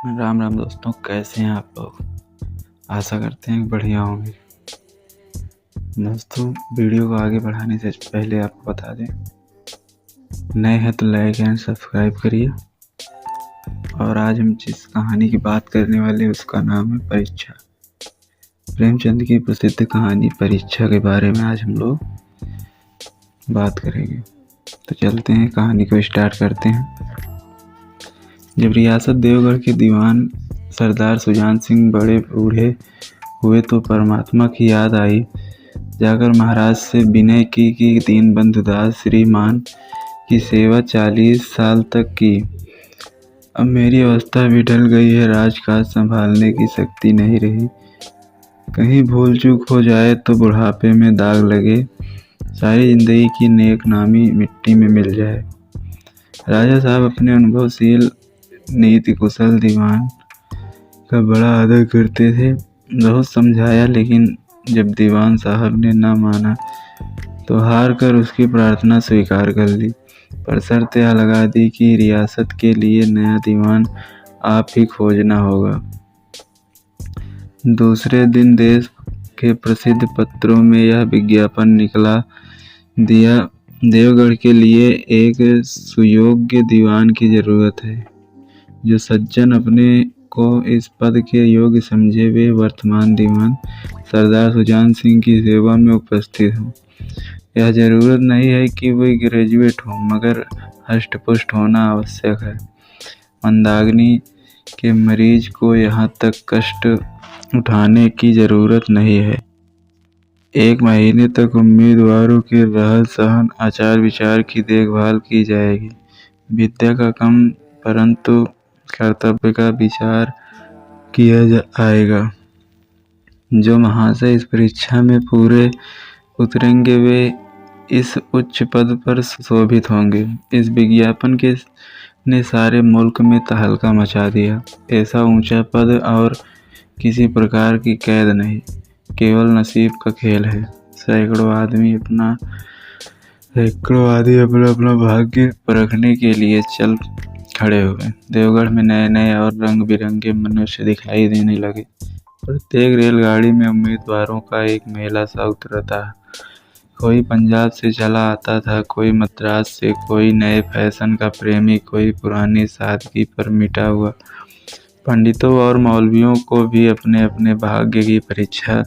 राम राम दोस्तों, कैसे हैं आप लोग। आशा करते हैं कि बढ़िया होंगे। दोस्तों, वीडियो को आगे बढ़ाने से पहले आपको बता दें, नए हैं तो लाइक एंड सब्सक्राइब करिए। और आज हम जिस कहानी की बात करने वाले हैं उसका नाम है परीक्षा। प्रेमचंद की प्रसिद्ध कहानी परीक्षा के बारे में आज हम लोग बात करेंगे। तो चलते हैं, कहानी को स्टार्ट करते हैं। जब रियासत देवगढ़ के दीवान सरदार सुजान सिंह बड़े बूढ़े हुए तो परमात्मा की याद आई। जाकर महाराज से विनय की कि दीनबंधु दास श्रीमान की सेवा 40 साल तक की। अब मेरी अवस्था भी ढल गई है, राजकाज संभालने की शक्ति नहीं रही। कहीं भूल चूक हो जाए तो बुढ़ापे में दाग लगे, सारी जिंदगी की नेक नामी मिट्टी में मिल जाए। राजा साहब अपने अनुभवशील नीति कुशल दीवान का बड़ा आदर करते थे। बहुत समझाया, लेकिन जब दीवान साहब ने न माना तो हार कर उसकी प्रार्थना स्वीकार कर ली, पर शर्त यह लगा दी कि रियासत के लिए नया दीवान आप ही खोजना होगा। दूसरे दिन देश के प्रसिद्ध पत्रों में यह विज्ञापन निकला दिया, देवगढ़ के लिए एक सुयोग्य दीवान की जरूरत है। जो सज्जन अपने को इस पद के योग्य समझे वे वर्तमान दीवान सरदार सुजान सिंह की सेवा में उपस्थित हों। यह जरूरत नहीं है कि वे ग्रेजुएट हों, मगर हष्ट-पुष्ट होना आवश्यक है। मंदाग्नि के मरीज को यहाँ तक कष्ट उठाने की जरूरत नहीं है। 1 महीने तक उम्मीदवारों के रहन सहन आचार विचार की देखभाल की जाएगी। विद्या का कम परंतु कर्तव्य का विचार किया आएगा। जो महाशय इस परीक्षा में पूरे उतरेंगे वे इस उच्च पद पर शोभित होंगे। इस विज्ञापन के ने सारे मुल्क में तहलका मचा दिया। ऐसा ऊंचा पद और किसी प्रकार की कैद नहीं, केवल नसीब का खेल है। सैकड़ों आदमी अपना अपना भाग्य परखने के लिए चल खड़े हुए। देवगढ़ में नए नए और रंग बिरंगे मनुष्य दिखाई देने लगे। प्रत्येक रेलगाड़ी में उम्मीदवारों का एक मेला सा उतरता। कोई पंजाब से चला आता था, कोई मद्रास से, कोई नए फैशन का प्रेमी, कोई पुरानी सादगी पर मिटा हुआ। पंडितों और मौलवियों को भी अपने अपने भाग्य की परीक्षा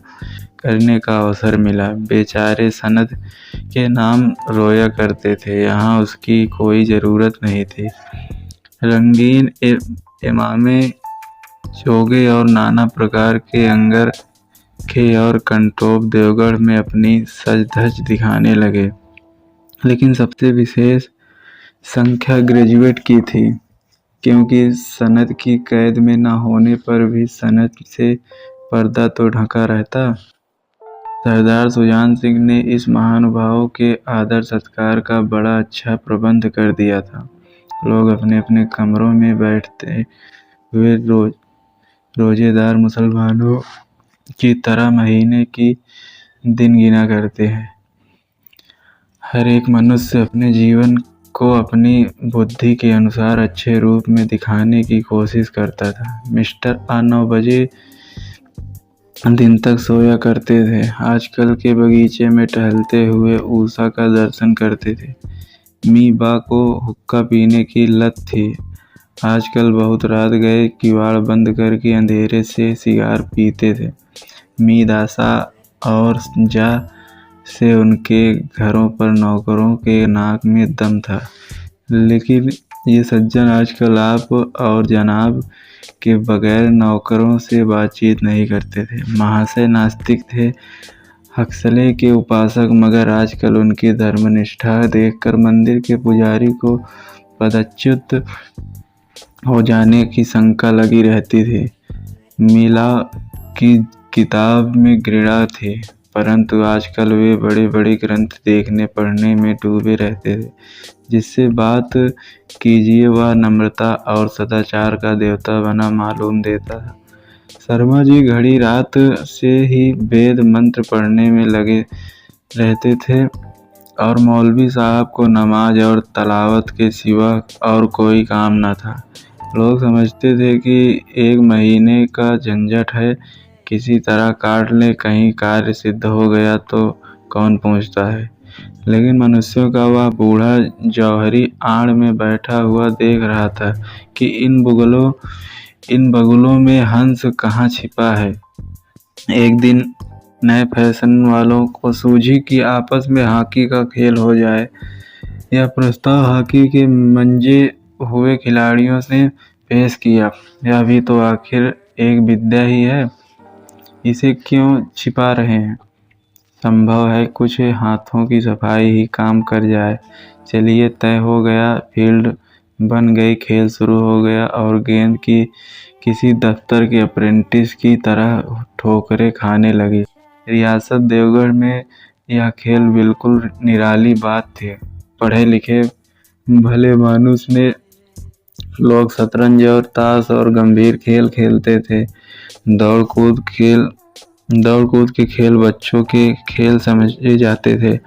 करने का अवसर मिला। बेचारे सनद के नाम रोया करते थे, यहाँ उसकी कोई ज़रूरत नहीं थी। रंगीन इमामे, चोगे और नाना प्रकार के अंगरखे और कंटोप देवगढ़ में अपनी सज धज दिखाने लगे, लेकिन सबसे विशेष संख्या ग्रेजुएट की थी, क्योंकि सनद की कैद में न होने पर भी सनद से पर्दा तो ढका रहता। सरदार सुजान सिंह ने इस महानुभाव के आदर सत्कार का बड़ा अच्छा प्रबंध कर दिया था। लोग अपने अपने कमरों में बैठते हुए रोजेदार मुसलमानों की तरह महीने की दिन गिना करते हैं। हर एक मनुष्य अपने जीवन को अपनी बुद्धि के अनुसार अच्छे रूप में दिखाने की कोशिश करता था। मिस्टर 9 बजे दिन तक सोया करते थे। आजकल के बगीचे में टहलते हुए उषा का दर्शन करते थे। मी बा को हुक्का पीने की लत थी। आजकल बहुत रात गए किवाड़ बंद करके अंधेरे से सिगार पीते थे। मी दासा और जा से उनके घरों पर नौकरों के नाक में दम था, लेकिन ये सज्जन आजकल आप और जनाब के बगैर नौकरों से बातचीत नहीं करते थे। महाशय नास्तिक थे, हक्सले के उपासक, मगर आजकल उनकी धर्मनिष्ठा देखकर मंदिर के पुजारी को पदच्युत हो जाने की शंका लगी रहती थी। मिला की किताब में घृणा थी, परंतु आजकल वे बड़े बड़े ग्रंथ देखने पढ़ने में डूबे रहते थे। जिससे बात कीजिए वह नम्रता और सदाचार का देवता बना मालूम देता था। शर्मा जी घड़ी रात से ही वेद मंत्र पढ़ने में लगे रहते थे और मौलवी साहब को नमाज और तलावत के सिवा और कोई काम न था। लोग समझते थे कि एक महीने का झंझट है, किसी तरह काट ले, कहीं कार्य सिद्ध हो गया तो कौन पूछता है। लेकिन मनुष्यों का वह बूढ़ा जौहरी आड़ में बैठा हुआ देख रहा था कि इन बगुलों में हंस कहाँ छिपा है। एक दिन नए फैशन वालों को सूझी कि आपस में हॉकी का खेल हो जाए। यह प्रस्ताव हॉकी के मंजे हुए खिलाड़ियों से पेश किया। यह भी तो आखिर एक विद्या ही है, इसे क्यों छिपा रहे हैं। संभव है कुछ हाथों की सफाई ही काम कर जाए। चलिए, तय हो गया। फील्ड बन गई, खेल शुरू हो गया और गेंद की किसी दफ्तर के अप्रेंटिस की तरह ठोकरें खाने लगी। रियासत देवगढ़ में यह खेल बिल्कुल निराली बात थी। पढ़े लिखे भले मानुस ने लोग शतरंज और ताश और गंभीर खेल खेलते थे। दौड़ कूद के खेल बच्चों के खेल समझे जाते थे।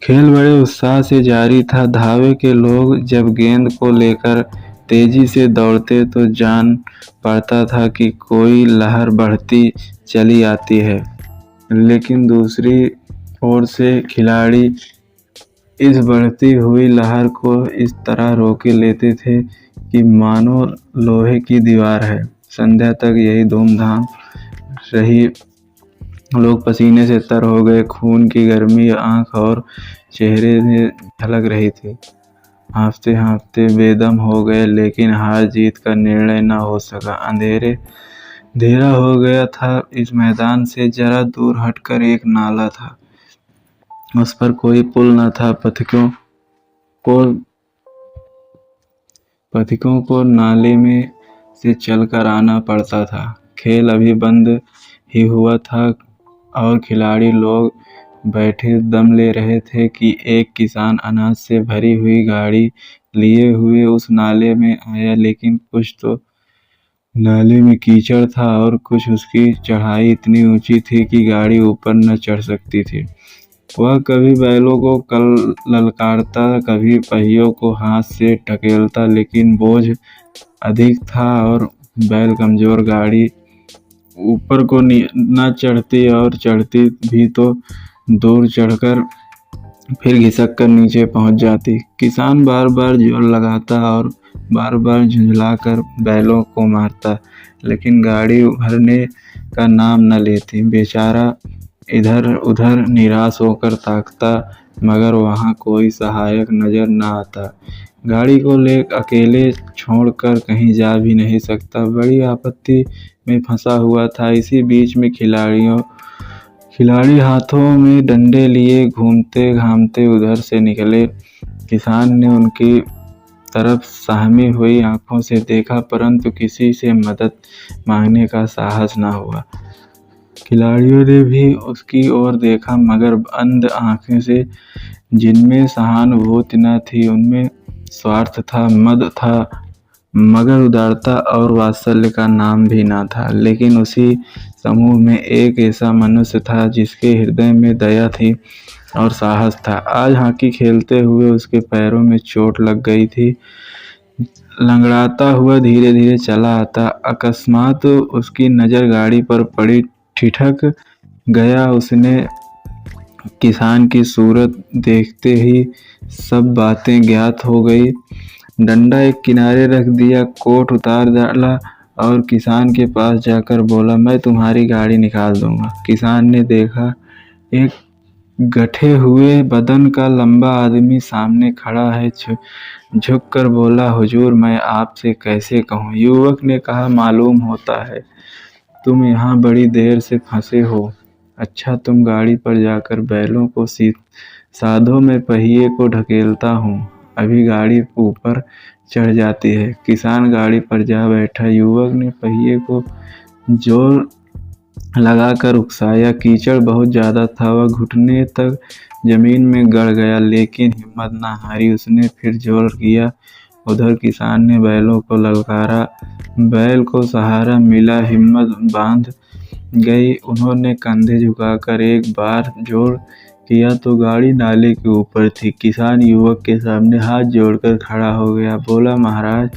खेल बड़े उत्साह से जारी था। धावे के लोग जब गेंद को लेकर तेजी से दौड़ते तो जान पड़ता था कि कोई लहर बढ़ती चली आती है। लेकिन दूसरी ओर से खिलाड़ी इस बढ़ती हुई लहर को इस तरह रोके लेते थे कि मानो लोहे की दीवार है। संध्या तक यही धूमधाम रही। लोग पसीने से तर हो गए। खून की गर्मी आंख और चेहरे में झलक रही थी। हाँफते हाँफते बेदम हो गए, लेकिन हार जीत का निर्णय न हो सका। अंधेरा हो गया था। इस मैदान से जरा दूर हटकर एक नाला था। उस पर कोई पुल न था। पथिकों को नाले में से चलकर आना पड़ता था। खेल अभी बंद ही हुआ था और खिलाड़ी लोग बैठे दम ले रहे थे कि एक किसान अनाज से भरी हुई गाड़ी लिए हुए उस नाले में आया। लेकिन कुछ तो नाले में कीचड़ था और कुछ उसकी चढ़ाई इतनी ऊंची थी कि गाड़ी ऊपर न चढ़ सकती थी। वह कभी बैलों को ललकारता, कभी पहियों को हाथ से ढकेलता, लेकिन बोझ अधिक था और बैल कमजोर। गाड़ी ऊपर को न चढ़ती और चढ़ती भी तो दूर चढ़कर फिर घिसक कर नीचे पहुंच जाती। किसान बार बार जोर लगाता और बार बार झुंझलाकर बैलों को मारता, लेकिन गाड़ी उभरने का नाम न लेती। बेचारा इधर उधर निराश होकर ताकता, मगर वहां कोई सहायक नजर न आता। गाड़ी को अकेले छोड़कर कहीं जा भी नहीं सकता। बड़ी आपत्ति में फंसा हुआ था। इसी बीच में खिलाड़ी हाथों में डंडे लिए घूमते घामते उधर से निकले। किसान ने उनकी तरफ सहमी हुई आंखों से देखा, परंतु किसी से मदद मांगने का साहस न हुआ। खिलाड़ियों ने भी उसकी ओर देखा, मगर अंध आंखें से, जिनमें सहानुभूति न थी, उनमें स्वार्थ था, मद था, मगर उदारता और वात्सल्य का नाम भी न था। लेकिन उसी समूह में एक ऐसा मनुष्य था जिसके हृदय में दया थी और साहस था। आज हॉकी खेलते हुए उसके पैरों में चोट लग गई थी। लंगड़ाता हुआ धीरे धीरे चला आता। अकस्मात उसकी नज़र गाड़ी पर पड़ी। ठिठक गया। उसने किसान की सूरत देखते ही सब बातें ज्ञात हो गई। डंडा एक किनारे रख दिया, कोट उतार डाला और किसान के पास जाकर बोला, मैं तुम्हारी गाड़ी निकाल दूंगा। किसान ने देखा, एक गठे हुए बदन का लंबा आदमी सामने खड़ा है। झुक कर बोला, हुजूर, मैं आपसे कैसे कहूँ। युवक ने कहा, मालूम होता है तुम यहाँ बड़ी देर से फंसे हो। अच्छा, तुम गाड़ी पर जाकर बैलों को साधो, मैं पहिए को ढकेलता हूँ, अभी गाड़ी ऊपर चढ़ जाती है। किसान गाड़ी पर जा बैठा। युवक ने पहिए को जोर लगाकर उकसाया। कीचड़ बहुत ज़्यादा था। वह घुटने तक जमीन में गड़ गया, लेकिन हिम्मत न हारी। उसने फिर जोर किया। उधर किसान ने बैलों को ललकारा। बैल को सहारा मिला, हिम्मत बांध गई। उन्होंने कंधे झुकाकर एक बार जोर किया तो गाड़ी नाले के ऊपर थी। किसान युवक के सामने हाथ जोड़कर खड़ा हो गया। बोला, महाराज,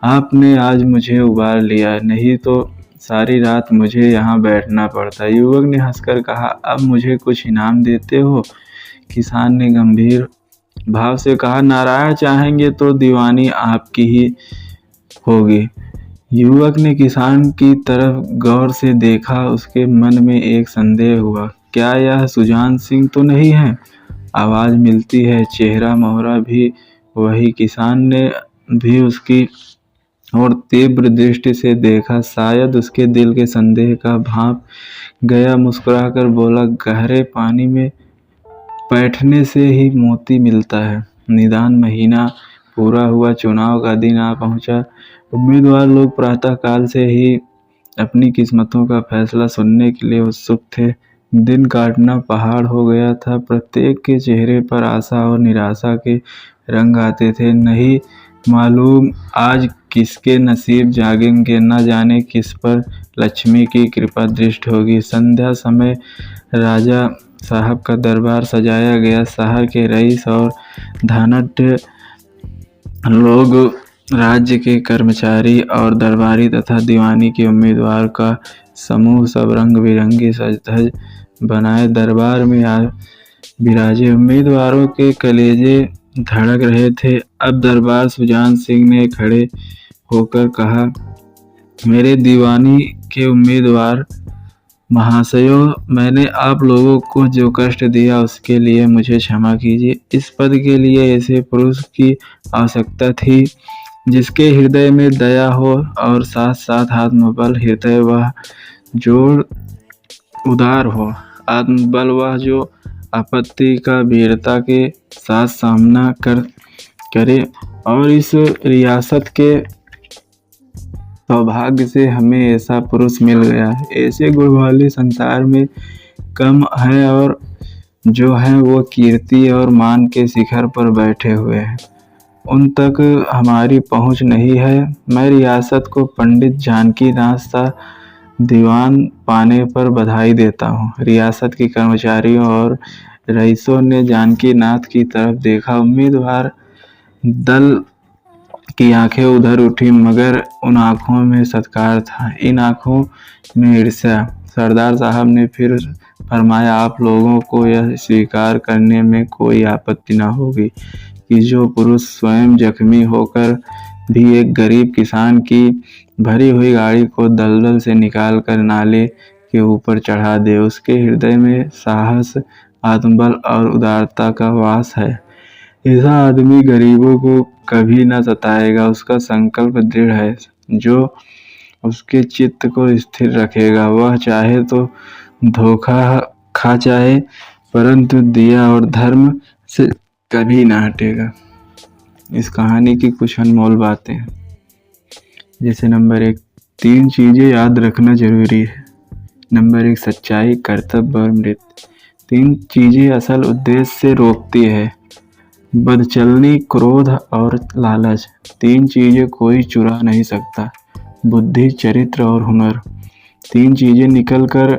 आपने आज मुझे उबार लिया, नहीं तो सारी रात मुझे यहाँ बैठना पड़ता। युवक ने हंसकर कहा, अब मुझे कुछ इनाम देते हो? किसान ने गंभीर भाव से कहा, नारायण चाहेंगे तो दीवानी आपकी ही होगी। युवक ने किसान की तरफ गौर से देखा। उसके मन में एक संदेह हुआ, क्या यह सुजान सिंह तो नहीं है? आवाज मिलती है, चेहरा मोहरा भी वही। किसान ने भी उसकी और तीव्र दृष्टि से देखा। शायद उसके दिल के संदेह का भांप गया। मुस्कुराकर बोला, गहरे पानी में बैठने से ही मोती मिलता है। निदान महीना पूरा हुआ, चुनाव का दिन आ पहुंचा। उम्मीदवार लोग प्रातःकाल से ही अपनी किस्मतों का फैसला सुनने के लिए उत्सुक थे। दिन काटना पहाड़ हो गया था। प्रत्येक के चेहरे पर आशा और निराशा के रंग आते थे। नहीं मालूम आज किसके नसीब जागेंगे, न जाने किस पर लक्ष्मी की कृपा दृष्टि होगी। संध्या समय राजा साहब का दरबार सजाया गया। शहर के रईस और धनाढ्य लोग, राज्य के कर्मचारी और दरबारी तथा दीवानी के उम्मीदवार का समूह सब रंग बिरंगी सज धज बनाए दरबार में आ विराजे। उम्मीदवारों के कलेजे धड़क रहे थे। अब दरबार सुजान सिंह ने खड़े होकर कहा, मेरे दीवानी के उम्मीदवार महाशयों, मैंने आप लोगों को जो कष्ट दिया उसके लिए मुझे क्षमा कीजिए। इस पद के लिए ऐसे पुरुष की आवश्यकता थी जिसके हृदय में दया हो और साथ साथ आत्मबल। हृदय वह जो उदार हो, आत्मबल वह जो आपत्ति का वीरता के साथ सामना करे। और इस रियासत के सौभाग्य से हमें ऐसा पुरुष मिल गया है। ऐसे गुण वाले संसार में कम है और जो है वो कीर्ति और मान के शिखर पर बैठे हुए हैं। उन तक हमारी पहुंच नहीं है। मैं रियासत को पंडित जानकी दास सा दीवान पाने पर बधाई देता हूँ। रियासत के कर्मचारियों और रईसों ने जानकी नाथ की तरफ देखा। उम्मीदवार दल की आंखें उधर उठी, मगर उन आंखों में सत्कार था, इन आंखों में ईर्ष्या। सरदार साहब ने फिर फरमाया, आप लोगों को यह स्वीकार करने में कोई आपत्ति न होगी कि जो पुरुष स्वयं जख्मी होकर भी एक गरीब किसान की भरी हुई गाड़ी को दलदल से निकालकर नाले के ऊपर चढ़ा दे, उसके हृदय में साहस, आत्मबल और उदारता का वास है। ऐसा आदमी गरीबों को कभी न सताएगा। उसका संकल्प दृढ़ है जो उसके चित्त को स्थिर रखेगा। वह चाहे तो धोखा खा जाए, परंतु दिया और धर्म से कभी ना हटेगा। इस कहानी की कुछ अनमोल बातें हैं, जैसे नंबर 1, 3 चीज़ें याद रखना जरूरी है। नंबर 1, सच्चाई, कर्तव्य और मृत्यु। 3 चीज़ें असल उद्देश्य से रोकती है, बदचलनी, क्रोध और लालच। 3 चीज़ें कोई चुरा नहीं सकता, बुद्धि, चरित्र और हुनर। 3 चीज़ें निकल कर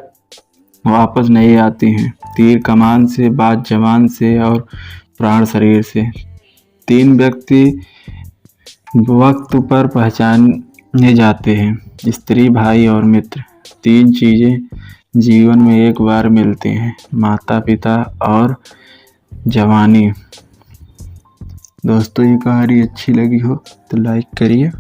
वापस नहीं आती हैं, तीर कमान से, बात जबान से और प्राण शरीर से। 3 व्यक्ति वक्त पर पहचाने जाते हैं, स्त्री, भाई और मित्र। 3 चीज़ें जीवन में एक बार मिलती हैं, माता पिता और जवानी। दोस्तों, ये कहानी अच्छी लगी हो तो लाइक करिए।